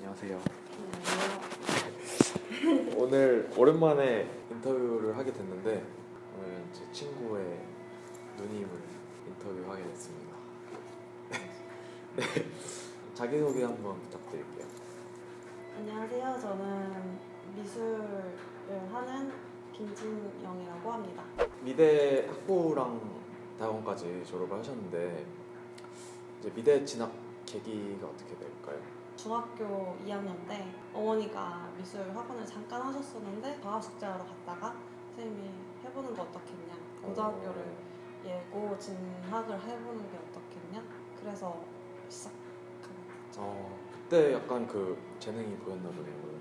안녕하세요. 안녕하세요. 오늘 오랜만에 인터뷰를 하게 됐는데 오늘 제 친구의 누님을 인터뷰하게 됐습니다. 네. 자기소개 한번 부탁드릴게요. 안녕하세요. 저는 미술을 하는 김진영이라고 합니다. 미대 학부랑 대학원까지 졸업을 하셨는데 이제 미대 진학 계기가 어떻게 될까요? 중학교 2학년 때 어머니가 미술 학원을 잠깐 하셨었는데 방학숙제하러 갔다가 선생님이 해보는 거 어떻겠냐, 고등학교를 예고 진학을 해보는 게 어떻겠냐, 그래서 시작하게 됐죠. 그때 약간 그 재능이 보였나 보네요.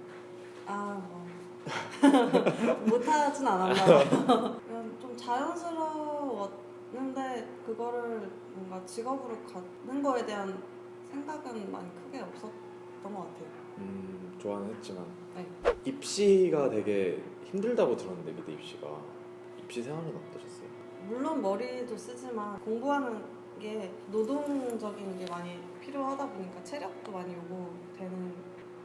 못하진 않았나 봐요. 좀 자연스러웠는데 그거를 뭔가 직업으로 갖는 거에 대한 생각은 많이 크게 없었던 것 같아요. 좋아는 했지만 네. 입시가 되게 힘들다고 들었는데 미대 입시 생활은 어떠셨어요? 물론 머리도 쓰지만 공부하는 게 노동적인 게 많이 필요하다 보니까 체력도 많이 요구되는,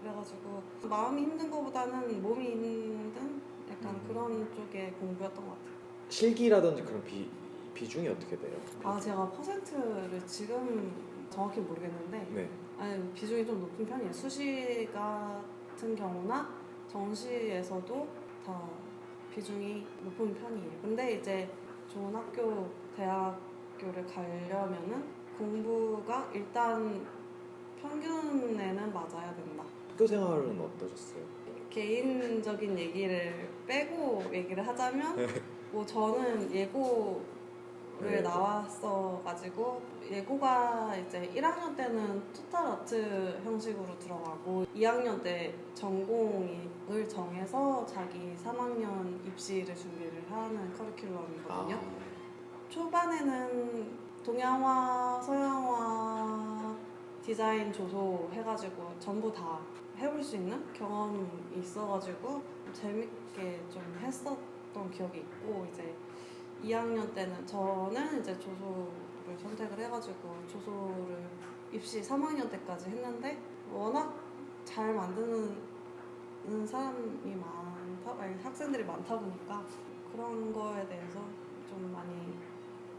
그래가지고 마음이 힘든 것보다는 몸이 힘든 약간 그런 쪽의 공부였던 것 같아요. 실기라든지 그런 비중이 어떻게 돼요? 제가 퍼센트를 지금 정확히 모르겠는데 네. 비중이 좀 높은 편이에요. 수시 같은 경우나 정시에서도 다 비중이 높은 편이에요. 근데 이제 좋은 학교, 대학교를 가려면은 공부가 일단 평균에는 맞아야 된다. 학교 생활은 어떠셨어요? 개인적인 얘기를 빼고 얘기를 하자면 뭐 저는 예고를 나왔어가지고 예고가 이제 1학년 때는 토탈 아트 형식으로 들어가고 2학년 때 전공을 정해서 자기 3학년 입시를 준비를 하는 커리큘럼이거든요. 초반에는 동양화, 서양화, 디자인, 조소 해가지고 전부 다 해볼 수 있는 경험이 있어가지고 재밌게 좀 했었던 기억이 있고, 이제 2학년 때는 저는 이제 조소를 선택을 해가지고 조소를 입시 3학년 때까지 했는데 워낙 잘 만드는 사람이 학생들이 많다 보니까 그런 거에 대해서 좀 많이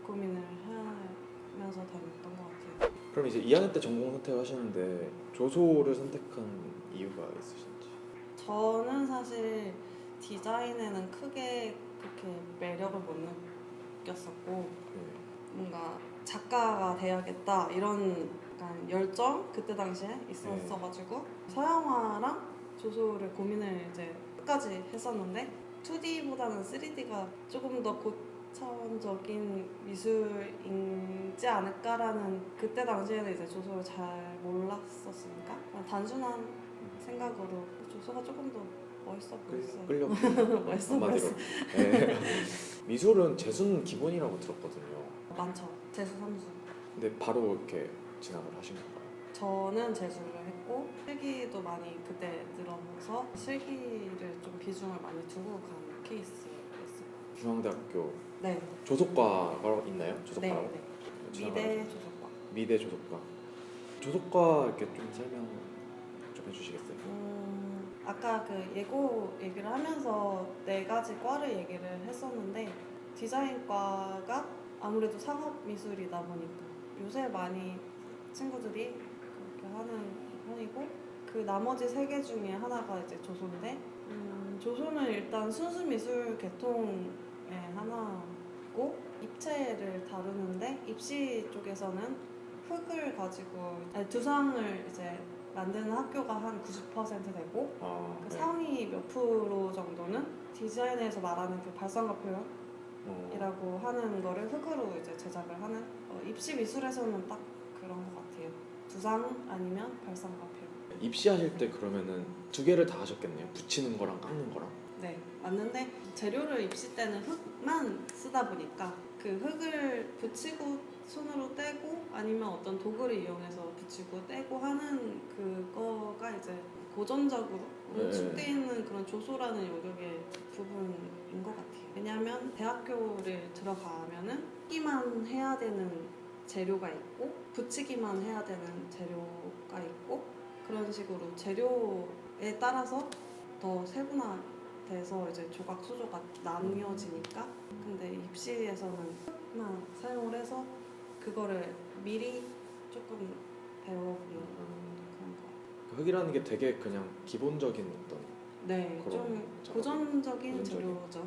고민을 하면서 다녔던 것 같아요. 그럼 이제 2학년 때 전공 선택을 하셨는데 조소를 선택한 이유가 있으신지? 저는 사실 디자인에는 크게 그렇게 매력을 못 느꼈었고 뭔가 작가가 돼야겠다 이런 약간 열정 그때 당시에 있었어가지고 서양화랑 조소를 고민을 이제 끝까지 했었는데 2D보다는 3D가 조금 더 고차원적인 미술이지 않을까라는, 그때 당시에는 이제 조소를 잘 몰랐었으니까 그냥 단순한 생각으로 조소가 조금 더 멋있어 보였어요. 멋있어 보였어요. 네. 미술은 재수는 기본이라고 들었거든요. 많죠. 재수, 삼수. 근데 바로 이렇게 진학을 하신 건가요? 저는 재수를 했고 실기도 많이 그때 늘어서 실기를 좀 비중을 많이 두고 간 케이스였어요. 중앙대학교 네. 조속과가 있나요? 조속과라고? 네. 미대 조속과. 미대 조속과. 조속과 이렇게 좀 설명 좀 해주시겠어요? 아까 그 예고 얘기를 하면서 4가지 과를 얘기를 했었는데 디자인과가 아무래도 상업미술이다 보니까 요새 많이 친구들이 그렇게 하는 편이고, 그 나머지 3개 중에 하나가 이제 조소인데 조소는 일단 순수미술 계통의 하나고 입체를 다루는데 입시 쪽에서는 흙을 가지고 두상을 이제 만드는 학교가 한 90% 되고 그 상위 몇 프로 정도는 디자인에서 말하는 그 발상과 표현이라고 하는 거를 흙으로 이제 제작을 하는, 입시 미술에서는 딱 그런 것 같아요. 두상 아니면 발상과 표현. 입시하실 때 그러면은 2개를 다 하셨겠네요. 붙이는 거랑 깎는 거랑. 네, 맞는데 재료를 입시 때는 흙만 쓰다 보니까 그 흙을 붙이고 손으로 떼고 아니면 어떤 도구를 이용해서 붙이고 떼고 하는 그거가 이제 고전적으로 응축되어 있는 그런 조소라는 영역의 부분인 것 같아요. 왜냐하면 대학교를 들어가면은 뜯기만 해야 되는 재료가 있고 붙이기만 해야 되는 재료가 있고 그런 식으로 재료에 따라서 더 세분화돼서 이제 조각 수조가 나뉘어지니까. 근데 입시에서는 흙만 사용을 해서 그거를 미리 조금 배워보는 그런 거. 흙이라는 게 되게 그냥 기본적인 어떤 네, 그런 좀 작업. 고전적인 고전적인. 재료죠.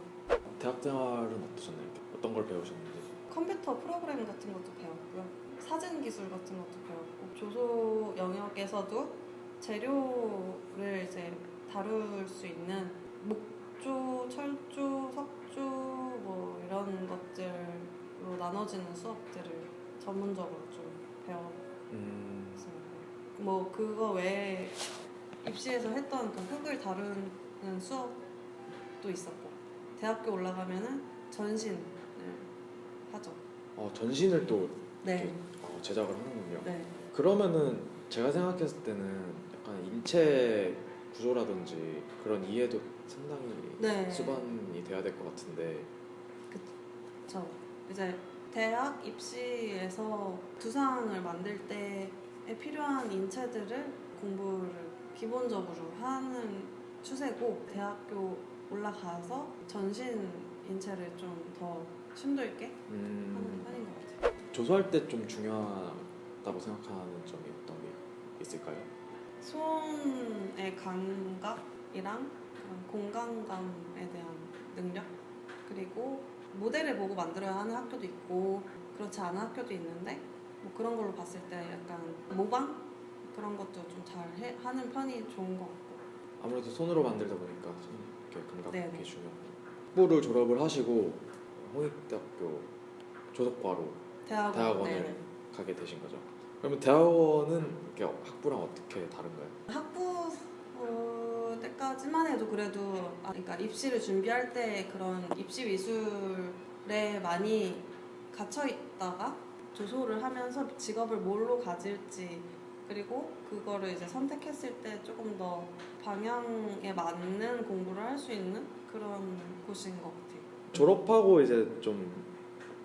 대학 생활은 어떠셨나요? 어떤 걸 배우셨는지? 컴퓨터 프로그램 같은 것도 배웠고요. 사진 기술 같은 것도 배웠고, 조소 영역에서도 재료를 이제 다룰 수 있는 목조, 철조, 석조 뭐 이런 것들로 나눠지는 수업들을 전문적으로 좀 배웠어요. 뭐 그거 외에 입시에서 했던 그 흙을 다루는 수업도 있었고, 대학교 올라가면은 전신을 하죠. 전신을 또 네. 이렇게 제작을 하는군요. 네. 그러면은 제가 생각했을 때는 약간 인체 구조라든지 그런 이해도 상당히 네. 수반이 돼야 될 것 같은데. 저 이제 대학 입시에서 두상을 만들 때에 필요한 인체들을 공부를 기본적으로 하는 추세고, 대학교 올라가서 전신 인체를 좀 더 심도 있게 하는 편인 것 같아요. 조소할 때 좀 중요하다고 생각하는 점이 어떤 게 있을까요? 손의 감각이랑 그런 공간감에 대한 능력, 그리고 모델을 보고 만들어야 하는 학교도 있고 그렇지 않은 학교도 있는데, 뭐 그런 걸로 봤을 때 약간 모방 그런 것도 좀 잘 하는 편이 좋은 것 같고. 아무래도 손으로 만들다 보니까 손 이렇게 감각이 네네. 중요하고. 학부를 졸업을 하시고 홍익대학교 조속과로 대학원을 네네. 가게 되신 거죠. 그러면 대학원은 이렇게 학부랑 어떻게 다른가요? 학부 때까지만 해도 그래도 그러니까 입시를 준비할 때 그런 입시 미술에 많이 갇혀 있다가 조소를 하면서 직업을 뭘로 가질지, 그리고 그거를 이제 선택했을 때 조금 더 방향에 맞는 공부를 할 수 있는 그런 곳인 것 같아요. 졸업하고 이제 좀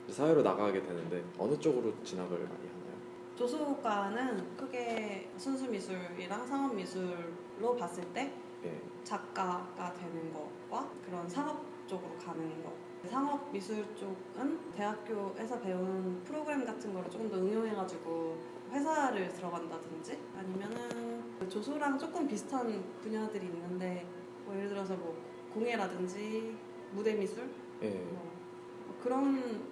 사회로 나가게 되는데 어느 쪽으로 진학을 많이 하나요? 조소과는 크게 순수미술이랑 상업미술로 봤을 때 예. 작가가 되는 것과 그런 상업 쪽으로 가는 것. 상업미술 쪽은 대학교에서 배운 프로그램 같은 거를 조금 더 응용해가지고 회사를 들어간다든지, 아니면은 조소랑 조금 비슷한 분야들이 있는데, 뭐 예를 들어서 뭐 공예라든지 무대미술 예. 뭐 그런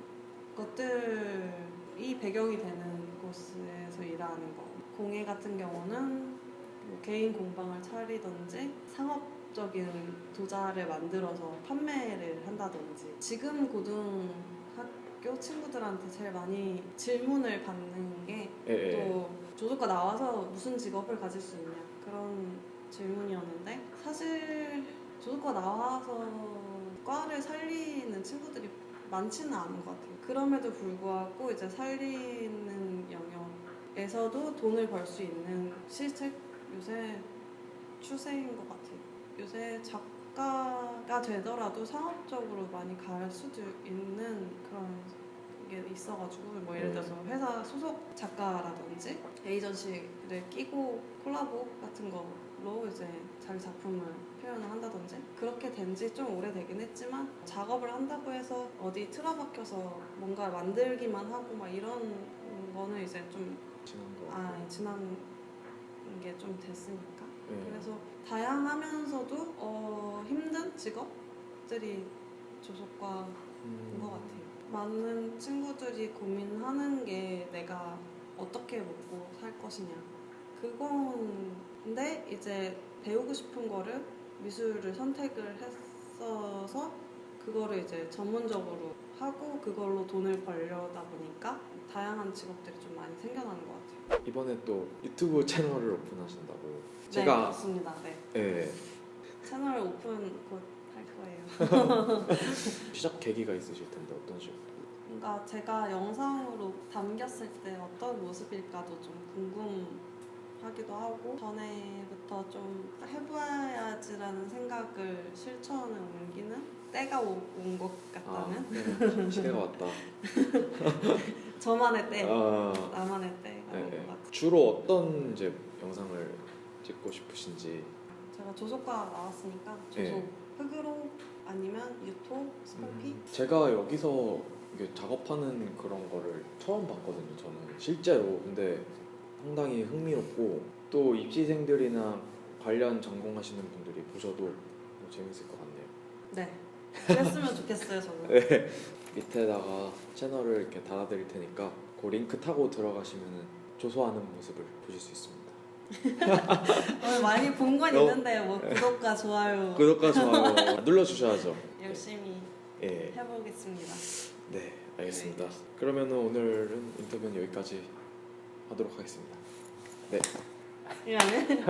것들이 배경이 되는 곳에서 일하는 거. 공예 같은 경우는 뭐 개인 공방을 차리든지 상업적인 도자를 만들어서 판매를 한다든지. 지금 고등학교 친구들한테 제일 많이 질문을 받는 게 또 조소과 나와서 무슨 직업을 가질 수 있냐 그런 질문이었는데, 사실 조소과 나와서 과를 살리는 친구들이 많지는 않은 것 같아요. 그럼에도 불구하고 이제 살리는 영역에서도 돈을 벌 수 있는 실책 요새 추세인 것 같아요. 요새 작가가 되더라도 상업적으로 많이 갈 수도 있는 그런 게 있어가지고, 뭐 예를 들어서 회사 소속 작가라든지 에이전시를 끼고 콜라보 같은 걸로 이제 자기 작품을 표현을 한다든지, 그렇게 된 지 좀 오래되긴 했지만, 작업을 한다고 해서 어디 틀어박혀서 뭔가 만들기만 하고 막 이런 거는 이제 좀 지난 게 좀 됐으니까. 그래서 다양하면서도 힘든 직업들이 조속과인 것 같아요. 많은 친구들이 고민하는 게 내가 어떻게 먹고 살 것이냐 그건데, 이제 배우고 싶은 거를 미술을 선택을 했어서 그거를 이제 전문적으로 하고 그걸로 돈을 벌려다 보니까 다양한 직업들이 좀 많이 생겨나는 것 같아요. 이번에 또 유튜브 채널을 오픈하신다고. 네, 제가 그렇습니다. 네. 예. 채널 오픈 곧 할 거예요. 시작 계기가 있으실 텐데 어떤 식으로? 뭔가 제가 영상으로 담겼을 때 어떤 모습일까도 좀 궁금하기도 하고, 전에부터 좀 해봐야지라는 생각을 실천에 옮기는 때가 온 것 같다는. 네. 시대가 왔다. 저만의 때, 아, 나만의 때가 온 네. 것 같아요. 주로 어떤 이제 영상을 찍고 싶으신지. 제가 조속과 나왔으니까 조속 네. 흑으로 아니면 유토, 스컬피. 제가 여기서 이게 작업하는 그런 거를 처음 봤거든요. 저는 실제로. 근데 상당히 흥미롭고 또 입시생들이나 관련 전공하시는 분들이 보셔도 재밌을 것 같네요. 네. 그랬으면 좋겠어요, 저는. 네. 밑에다가 채널을 이렇게 달아드릴 테니까 그 링크 타고 들어가시면 조소하는 모습을 보실 수 있습니다. 오늘 많이 본 건 있는데 뭐 구독과 좋아요 구독과 좋아요 눌러주셔야죠. 열심히 예, 해보겠습니다. 네, 알겠습니다. 그러면 오늘은 인터뷰는 여기까지 하도록 하겠습니다. 네. 미안해.